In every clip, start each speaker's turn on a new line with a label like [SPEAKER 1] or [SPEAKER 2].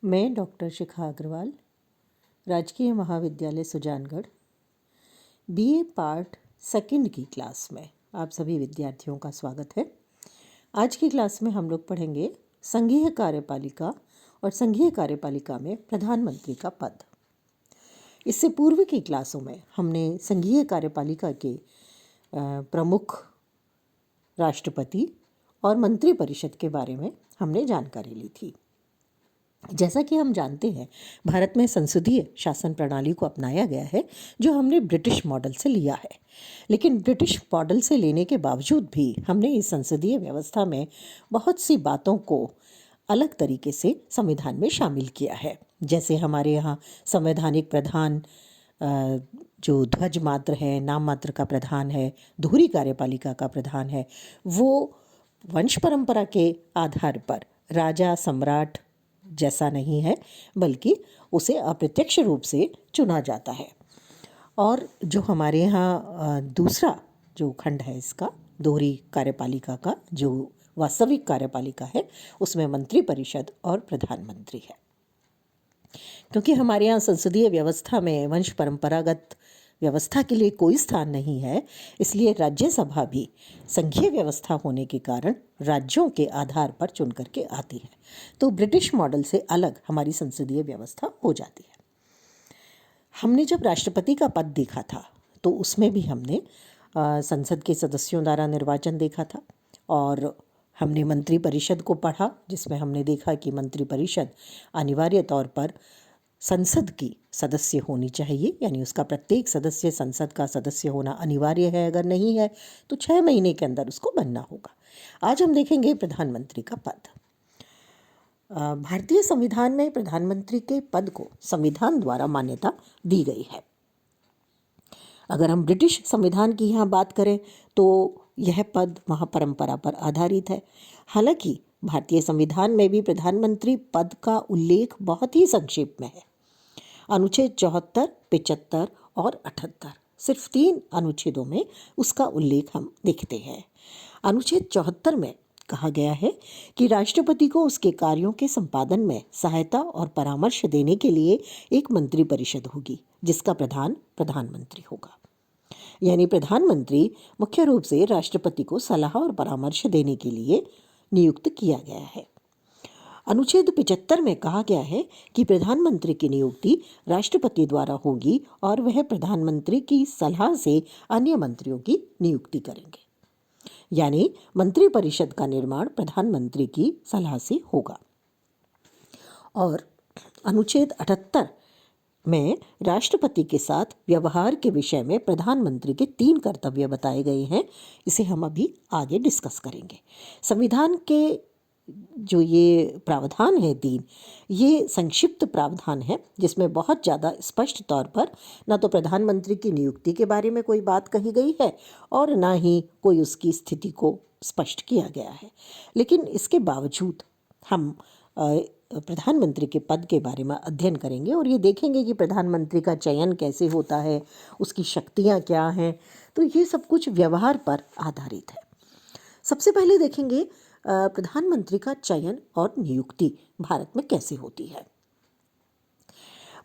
[SPEAKER 1] मैं डॉक्टर शिखा अग्रवाल, राजकीय महाविद्यालय सुजानगढ़, बीए पार्ट सेकंड की क्लास में आप सभी विद्यार्थियों का स्वागत है। आज की क्लास में हम लोग पढ़ेंगे संघीय कार्यपालिका और संघीय कार्यपालिका में प्रधानमंत्री का पद। इससे पूर्व की क्लासों में हमने संघीय कार्यपालिका के प्रमुख राष्ट्रपति और मंत्रिपरिषद के बारे में हमने जानकारी ली थी। जैसा कि हम जानते हैं, भारत में संसदीय शासन प्रणाली को अपनाया गया है, जो हमने ब्रिटिश मॉडल से लिया है। लेकिन ब्रिटिश मॉडल से लेने के बावजूद भी हमने इस संसदीय व्यवस्था में बहुत सी बातों को अलग तरीके से संविधान में शामिल किया है। जैसे हमारे यहाँ संवैधानिक प्रधान जो ध्वज मात्र है, नाम मात्र का प्रधान है, धुरी कार्यपालिका का प्रधान है, वो वंश परंपरा के आधार पर राजा सम्राट जैसा नहीं है, बल्कि उसे अप्रत्यक्ष रूप से चुना जाता है। और जो हमारे यहाँ दूसरा जो खंड है इसका, दोहरी कार्यपालिका का, जो वास्तविक कार्यपालिका है, उसमें मंत्रिपरिषद और प्रधानमंत्री है। क्योंकि हमारे यहाँ संसदीय व्यवस्था में वंश परंपरागत व्यवस्था के लिए कोई स्थान नहीं है, इसलिए राज्यसभा भी संघीय व्यवस्था होने के कारण राज्यों के आधार पर चुन करके आती है। तो ब्रिटिश मॉडल से अलग हमारी संसदीय व्यवस्था हो जाती है। हमने जब राष्ट्रपति का पद देखा था तो उसमें भी हमने संसद के सदस्यों द्वारा निर्वाचन देखा था, और हमने मंत्रिपरिषद को पढ़ा, जिसमें हमने देखा कि मंत्रिपरिषद अनिवार्य तौर पर संसद की सदस्य होनी चाहिए, यानी उसका प्रत्येक सदस्य संसद का सदस्य होना अनिवार्य है। अगर नहीं है तो 6 महीने के अंदर उसको बनना होगा। आज हम देखेंगे प्रधानमंत्री का पद। भारतीय संविधान में प्रधानमंत्री के पद को संविधान द्वारा मान्यता दी गई है। अगर हम ब्रिटिश संविधान की यहाँ बात करें तो यह पद महापरंपरा पर आधारित है। हालांकि भारतीय संविधान में भी प्रधानमंत्री पद का उल्लेख बहुत ही संक्षेप में है। अनुच्छेद 74, 75 और 78, सिर्फ 3 अनुच्छेदों में उसका उल्लेख हम देखते हैं। अनुच्छेद 74 में कहा गया है कि राष्ट्रपति को उसके कार्यों के संपादन में सहायता और परामर्श देने के लिए एक मंत्रिपरिषद होगी, जिसका प्रधान प्रधानमंत्री होगा। यानी प्रधानमंत्री मुख्य रूप से राष्ट्रपति को सलाह और परामर्श देने के लिए नियुक्त किया गया है। अनुच्छेद 75 में कहा गया है कि प्रधानमंत्री की नियुक्ति राष्ट्रपति द्वारा होगी और वह प्रधानमंत्री की सलाह से अन्य मंत्रियों की नियुक्ति करेंगे। यानी मंत्रिपरिषद का निर्माण प्रधानमंत्री की सलाह से होगा। और अनुच्छेद 78 में राष्ट्रपति के साथ व्यवहार के विषय में प्रधानमंत्री के 3 कर्तव्य बताए गए हैं। इसे हम अभी आगे डिस्कस करेंगे। संविधान के जो ये प्रावधान है 3, ये संक्षिप्त प्रावधान है, जिसमें बहुत ज़्यादा स्पष्ट तौर पर ना तो प्रधानमंत्री की नियुक्ति के बारे में कोई बात कही गई है और ना ही कोई उसकी स्थिति को स्पष्ट किया गया है। लेकिन इसके बावजूद हम प्रधानमंत्री के पद के बारे में अध्ययन करेंगे और ये देखेंगे कि प्रधानमंत्री का चयन कैसे होता है, उसकी शक्तियाँ क्या हैं। तो ये सब कुछ व्यवहार पर आधारित है। सबसे पहले देखेंगे प्रधानमंत्री का चयन और नियुक्ति भारत में कैसे होती है।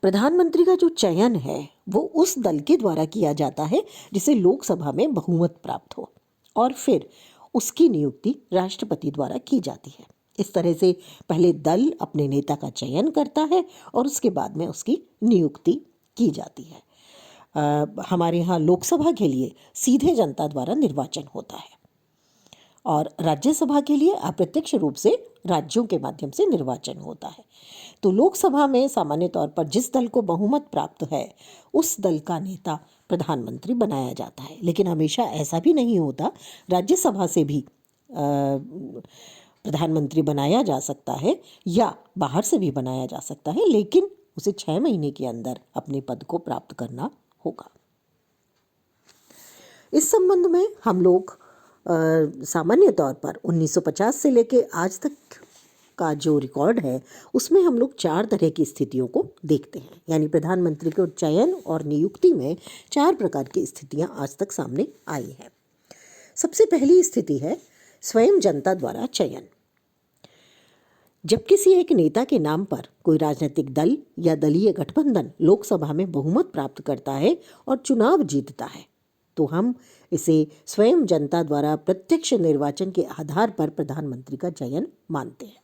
[SPEAKER 1] प्रधानमंत्री का जो चयन है वो उस दल के द्वारा किया जाता है जिसे लोकसभा में बहुमत प्राप्त हो, और फिर उसकी नियुक्ति राष्ट्रपति द्वारा की जाती है। इस तरह से पहले दल अपने नेता का चयन करता है और उसके बाद में उसकी नियुक्ति की जाती है। हमारे यहाँ लोकसभा के लिए सीधे जनता द्वारा निर्वाचन होता है और राज्यसभा के लिए अप्रत्यक्ष रूप से राज्यों के माध्यम से निर्वाचन होता है। तो लोकसभा में सामान्य तौर पर जिस दल को बहुमत प्राप्त है उस दल का नेता प्रधानमंत्री बनाया जाता है। लेकिन हमेशा ऐसा भी नहीं होता। राज्यसभा से भी प्रधानमंत्री बनाया जा सकता है या बाहर से भी बनाया जा सकता है, लेकिन उसे 6 महीने के अंदर अपने पद को प्राप्त करना होगा। इस संबंध में हम लोग सामान्य तौर पर 1950 से लेके आज तक का जो रिकॉर्ड है उसमें हम लोग 4 तरह की स्थितियों को देखते हैं। यानी प्रधानमंत्री के चयन और नियुक्ति में 4 प्रकार की स्थितियां आज तक सामने आई हैं। सबसे पहली स्थिति है स्वयं जनता द्वारा चयन। जब किसी एक नेता के नाम पर कोई राजनीतिक दल या दलीय गठबंधन लोकसभा में बहुमत प्राप्त करता है और चुनाव जीतता है, तो हम इसे स्वयं जनता द्वारा प्रत्यक्ष निर्वाचन के आधार पर प्रधानमंत्री का चयन मानते हैं।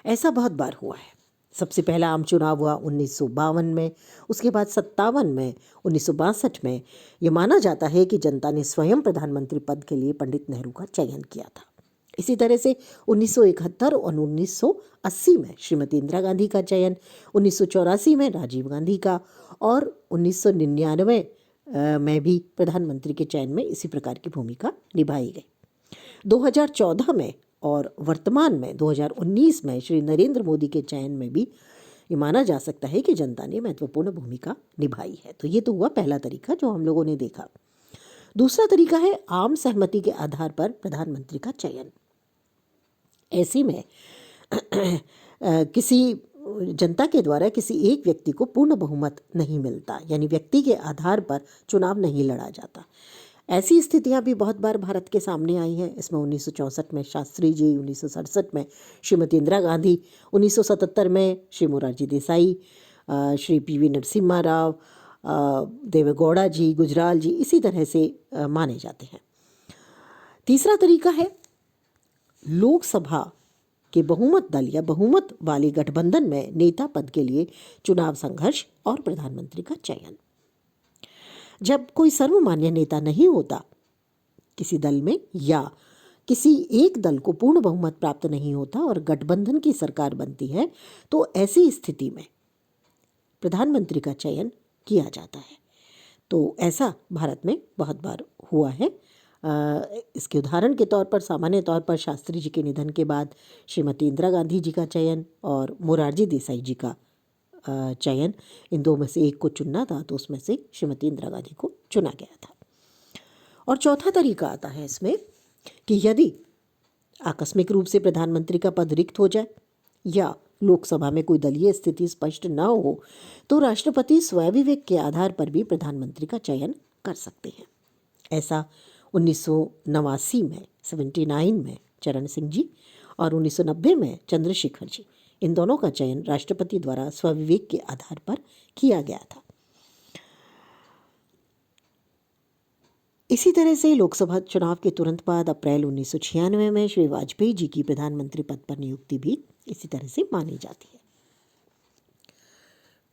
[SPEAKER 1] ऐसा बहुत बार हुआ है। सबसे पहला आम चुनाव हुआ 1952 में, उसके बाद 57 में, 1962 में। ये माना जाता है कि जनता ने स्वयं प्रधानमंत्री पद के लिए पंडित नेहरू का चयन किया था। इसी तरह से 1971 और 1980 में श्रीमती इंदिरा गांधी का चयन, 1984 में राजीव गांधी का और 1999 में भी प्रधानमंत्री के चयन में इसी प्रकार की भूमिका निभाई गई। 2014 में और वर्तमान में 2019 में श्री नरेंद्र मोदी के चयन में भी ये माना जा सकता है कि जनता ने महत्वपूर्ण भूमिका निभाई है। तो ये तो हुआ पहला तरीका जो हम लोगों ने देखा। दूसरा तरीका है आम सहमति के आधार पर प्रधानमंत्री का चयन। ऐसी में किसी जनता के द्वारा किसी एक व्यक्ति को पूर्ण बहुमत नहीं मिलता, यानी व्यक्ति के आधार पर चुनाव नहीं लड़ा जाता। ऐसी स्थितियां भी बहुत बार भारत के सामने आई हैं। इसमें 1964 में शास्त्री जी, 1967 में श्रीमती इंदिरा गांधी, 1977 में श्री मोरारजी देसाई, श्री पीवी नरसिम्हा राव, देवेगौड़ा जी, गुजराल जी, इसी तरह से माने जाते हैं। तीसरा तरीका है लोकसभा के बहुमत दल या बहुमत वाले गठबंधन में नेता पद के लिए चुनाव संघर्ष और प्रधानमंत्री का चयन। जब कोई सर्वमान्य नेता नहीं होता किसी दल में या किसी एक दल को पूर्ण बहुमत प्राप्त नहीं होता और गठबंधन की सरकार बनती है, तो ऐसी स्थिति में प्रधानमंत्री का चयन किया जाता है। तो ऐसा भारत में बहुत बार हुआ है। इसके उदाहरण के तौर पर सामान्य तौर पर शास्त्री जी के निधन के बाद श्रीमती इंदिरा गांधी जी का चयन और मोरारजी देसाई जी का चयन, इन दो में से एक को चुनना था, तो उसमें से श्रीमती इंदिरा गांधी को चुना गया था। और चौथा तरीका आता है इसमें कि यदि आकस्मिक रूप से प्रधानमंत्री का पद रिक्त हो जाए या लोकसभा में कोई दलीय स्थिति स्पष्ट न हो, तो राष्ट्रपति स्वविवेक के आधार पर भी प्रधानमंत्री का चयन कर सकते हैं। ऐसा 1989 में 79 में चरण सिंह जी और 1990 में चंद्रशेखर जी, इन दोनों का चयन राष्ट्रपति द्वारा स्वविवेक के आधार पर किया गया था। इसी तरह से लोकसभा चुनाव के तुरंत बाद अप्रैल 1996 में श्री वाजपेयी जी की प्रधानमंत्री पद पर नियुक्ति भी इसी तरह से मानी जाती है।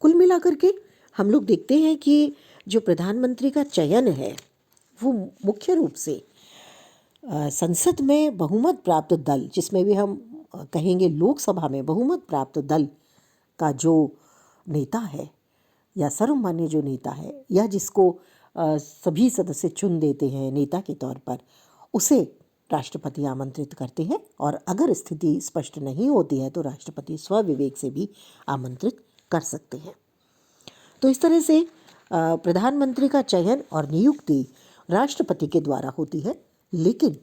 [SPEAKER 1] कुल मिलाकर के हम लोग देखते हैं कि जो प्रधानमंत्री का चयन है वो मुख्य रूप से संसद में बहुमत प्राप्त दल, जिसमें भी हम कहेंगे लोकसभा में बहुमत प्राप्त दल का जो नेता है या सर्वमान्य जो नेता है या जिसको सभी सदस्य चुन देते हैं नेता के तौर पर, उसे राष्ट्रपति आमंत्रित करते हैं और अगर स्थिति स्पष्ट नहीं होती है तो राष्ट्रपति स्वविवेक से भी आमंत्रित कर सकते हैं। तो इस तरह से प्रधानमंत्री का चयन और नियुक्ति राष्ट्रपति के द्वारा होती है, लेकिन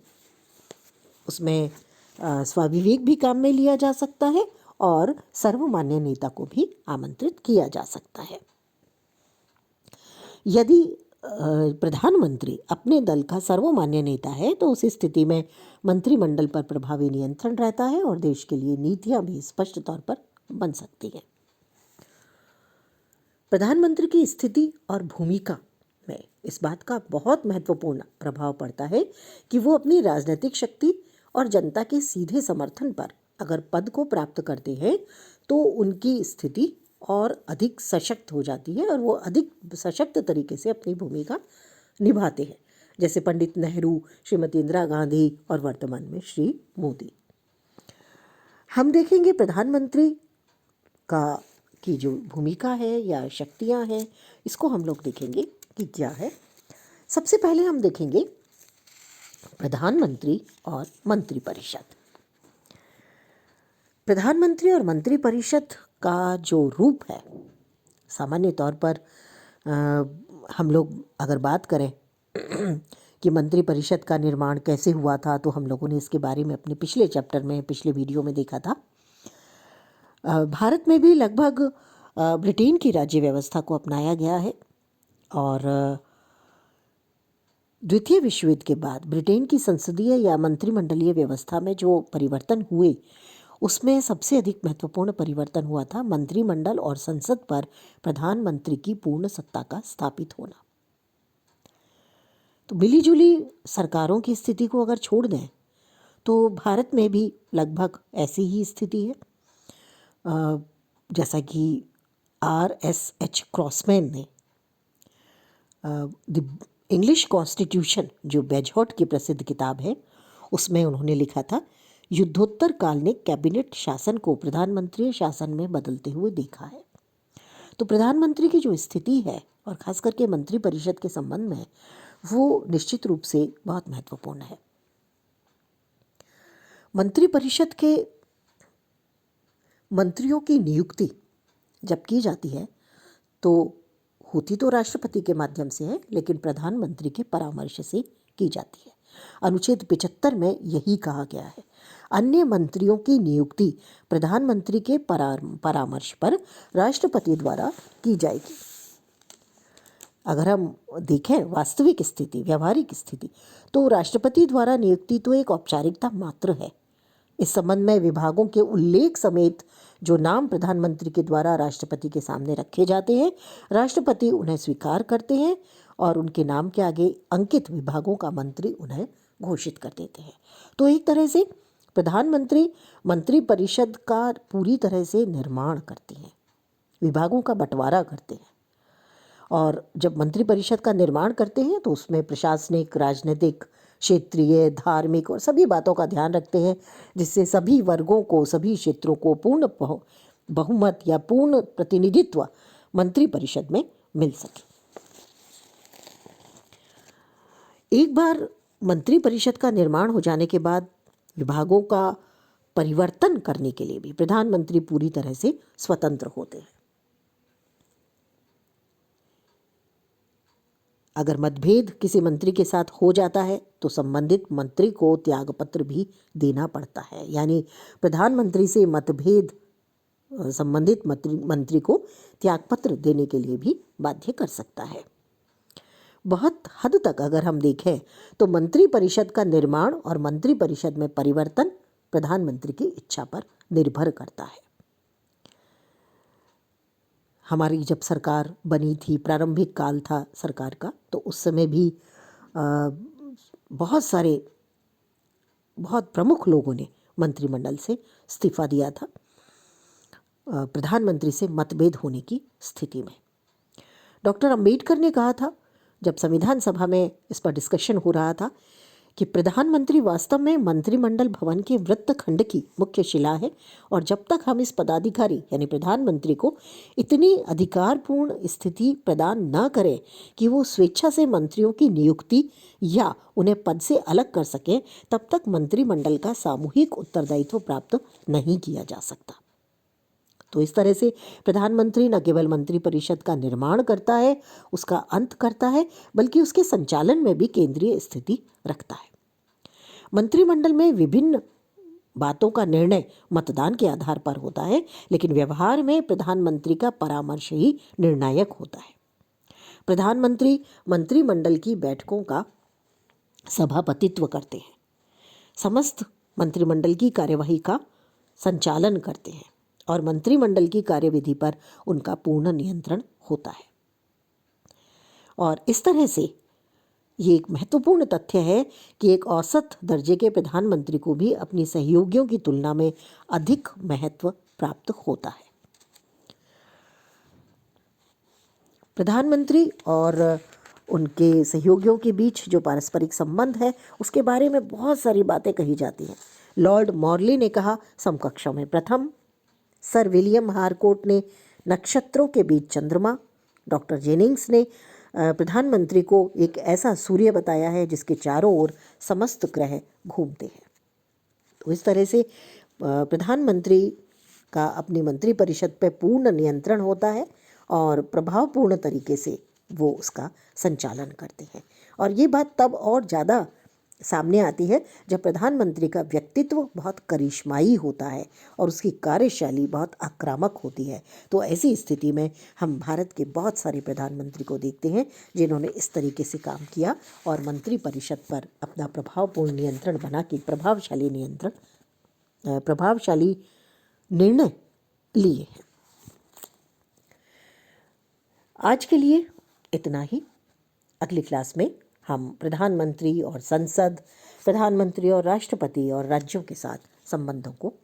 [SPEAKER 1] उसमें स्वविवेक भी काम में लिया जा सकता है और सर्वमान्य नेता को भी आमंत्रित किया जा सकता है। यदि प्रधानमंत्री अपने दल का सर्वमान्य नेता है तो उस स्थिति में मंत्रिमंडल पर प्रभावी नियंत्रण रहता है और देश के लिए नीतियां भी स्पष्ट तौर पर बन सकती हैं। प्रधानमंत्री की स्थिति और भूमिका में इस बात का बहुत महत्वपूर्ण प्रभाव पड़ता है कि वो अपनी राजनीतिक शक्ति और जनता के सीधे समर्थन पर अगर पद को प्राप्त करते हैं तो उनकी स्थिति और अधिक सशक्त हो जाती है और वो अधिक सशक्त तरीके से अपनी भूमिका निभाते हैं, जैसे पंडित नेहरू, श्रीमती इंदिरा गांधी और वर्तमान में श्री मोदी। हम देखेंगे प्रधानमंत्री की जो भूमिका है या शक्तियां हैं, इसको हम लोग देखेंगे कि क्या है। सबसे पहले हम देखेंगे प्रधानमंत्री और मंत्रिपरिषद। प्रधानमंत्री और मंत्रिपरिषद का जो रूप है, सामान्य तौर पर हम लोग अगर बात करें कि मंत्रिपरिषद का निर्माण कैसे हुआ था, तो हम लोगों ने इसके बारे में अपने पिछले चैप्टर में, पिछले वीडियो में देखा था। भारत में भी लगभग ब्रिटेन की राज्य व्यवस्था को अपनाया गया है और द्वितीय विश्व युद्ध के बाद ब्रिटेन की संसदीय या मंत्रिमंडलीय व्यवस्था में जो परिवर्तन हुए उसमें सबसे अधिक महत्वपूर्ण परिवर्तन हुआ था मंत्रिमंडल और संसद पर प्रधानमंत्री की पूर्ण सत्ता का स्थापित होना। तो मिलीजुली सरकारों की स्थिति को अगर छोड़ दें तो भारत में भी लगभग ऐसी ही स्थिति है। जैसा कि RSH क्रॉसमैन ने द इंग्लिश कॉन्स्टिट्यूशन, जो बेजहॉट की प्रसिद्ध किताब है, उसमें उन्होंने लिखा था, युद्धोत्तर काल ने कैबिनेट शासन को प्रधानमंत्री शासन में बदलते हुए देखा है। तो प्रधानमंत्री की जो स्थिति है और खास करके मंत्री परिषद के संबंध में, वो निश्चित रूप से बहुत महत्वपूर्ण है। मंत्री परिषद के मंत्रियों की नियुक्ति जब की जाती है तो होती तो राष्ट्रपति के माध्यम से है, लेकिन प्रधानमंत्री के परामर्श से की जाती है। अनुच्छेद 75 में यही कहा गया है, अन्य मंत्रियों की नियुक्ति प्रधानमंत्री के परामर्श पर राष्ट्रपति द्वारा की जाएगी। अगर हम देखें वास्तविक स्थिति, व्यावहारिक स्थिति, तो राष्ट्रपति द्वारा नियुक्ति तो एक औपचारिकता मात्र है। इस संबंध में विभागों के उल्लेख समेत जो नाम प्रधानमंत्री के द्वारा राष्ट्रपति के सामने रखे जाते हैं, राष्ट्रपति उन्हें स्वीकार करते हैं और उनके नाम के आगे अंकित विभागों का मंत्री उन्हें घोषित कर देते हैं। तो एक तरह से प्रधानमंत्री मंत्री परिषद का पूरी तरह से निर्माण करते हैं, विभागों का बंटवारा करते हैं। और जब मंत्री परिषद का निर्माण करते हैं तो उसमें प्रशासनिक, राजनीतिक, क्षेत्रीय, धार्मिक और सभी बातों का ध्यान रखते हैं, जिससे सभी वर्गों को, सभी क्षेत्रों को पूर्ण बहुमत या पूर्ण प्रतिनिधित्व मंत्री परिषद में मिल सके। एक बार मंत्री परिषद का निर्माण हो जाने के बाद विभागों का परिवर्तन करने के लिए भी प्रधानमंत्री पूरी तरह से स्वतंत्र होते हैं। अगर मतभेद किसी मंत्री के साथ हो जाता है तो संबंधित मंत्री को त्यागपत्र भी देना पड़ता है, यानी प्रधानमंत्री से मतभेद संबंधित मंत्री को त्यागपत्र देने के लिए भी बाध्य कर सकता है। बहुत हद तक अगर हम देखें तो मंत्री परिषद का निर्माण और मंत्री परिषद में परिवर्तन प्रधानमंत्री की इच्छा पर निर्भर करता है। हमारी जब सरकार बनी थी, प्रारंभिक काल था सरकार का, तो उस समय भी बहुत सारे बहुत प्रमुख लोगों ने मंत्रिमंडल से इस्तीफा दिया था प्रधानमंत्री से मतभेद होने की स्थिति में। डॉक्टर अंबेडकर ने कहा था, जब संविधान सभा में इस पर डिस्कशन हो रहा था, कि प्रधानमंत्री वास्तव में मंत्रिमंडल भवन के वृत्तखंड की मुख्य शिला है और जब तक हम इस पदाधिकारी यानी प्रधानमंत्री को इतनी अधिकारपूर्ण स्थिति प्रदान न करें कि वो स्वेच्छा से मंत्रियों की नियुक्ति या उन्हें पद से अलग कर सकें, तब तक मंत्रिमंडल का सामूहिक उत्तरदायित्व प्राप्त नहीं किया जा सकता। तो इस तरह से प्रधानमंत्री न केवल मंत्री परिषद का निर्माण करता है, उसका अंत करता है, बल्कि उसके संचालन में भी केंद्रीय स्थिति रखता है। मंत्रिमंडल में विभिन्न बातों का निर्णय मतदान के आधार पर होता है, लेकिन व्यवहार में प्रधानमंत्री का परामर्श ही निर्णायक होता है। प्रधानमंत्री मंत्रिमंडल की बैठकों का सभापतित्व करते हैं, समस्त मंत्रिमंडल की कार्यवाही का संचालन करते हैं और मंत्रिमंडल की कार्यविधि पर उनका पूर्ण नियंत्रण होता है। और इस तरह से ये एक महत्वपूर्ण तथ्य है कि एक औसत दर्जे के प्रधानमंत्री को भी अपनी सहयोगियों की तुलना में अधिक महत्व प्राप्त होता है। प्रधानमंत्री और उनके सहयोगियों के बीच जो पारस्परिक संबंध है, उसके बारे में बहुत सारी बातें कही जाती हैं। लॉर्ड मॉर्ली ने कहा, समकक्षों में प्रथम। सर विलियम हारकोर्ट ने नक्षत्रों के बीच चंद्रमा। डॉक्टर जेनिंग्स ने प्रधानमंत्री को एक ऐसा सूर्य बताया है जिसके चारों ओर समस्त ग्रह घूमते हैं। तो इस तरह से प्रधानमंत्री का अपनी मंत्रिपरिषद पर पूर्ण नियंत्रण होता है और प्रभावपूर्ण तरीके से वो उसका संचालन करते हैं। और ये बात तब और ज़्यादा सामने आती है जब प्रधानमंत्री का व्यक्तित्व बहुत करिश्माई होता है और उसकी कार्यशैली बहुत आक्रामक होती है। तो ऐसी स्थिति में हम भारत के बहुत सारे प्रधानमंत्री को देखते हैं जिन्होंने इस तरीके से काम किया और मंत्री परिषद पर अपना प्रभावपूर्ण नियंत्रण बना के प्रभावशाली नियंत्रण प्रभावशाली निर्णय लिए हैं। आज के लिए इतना ही। अगली क्लास में हम प्रधानमंत्री और संसद, प्रधानमंत्री और राष्ट्रपति और राज्यों के साथ संबंधों को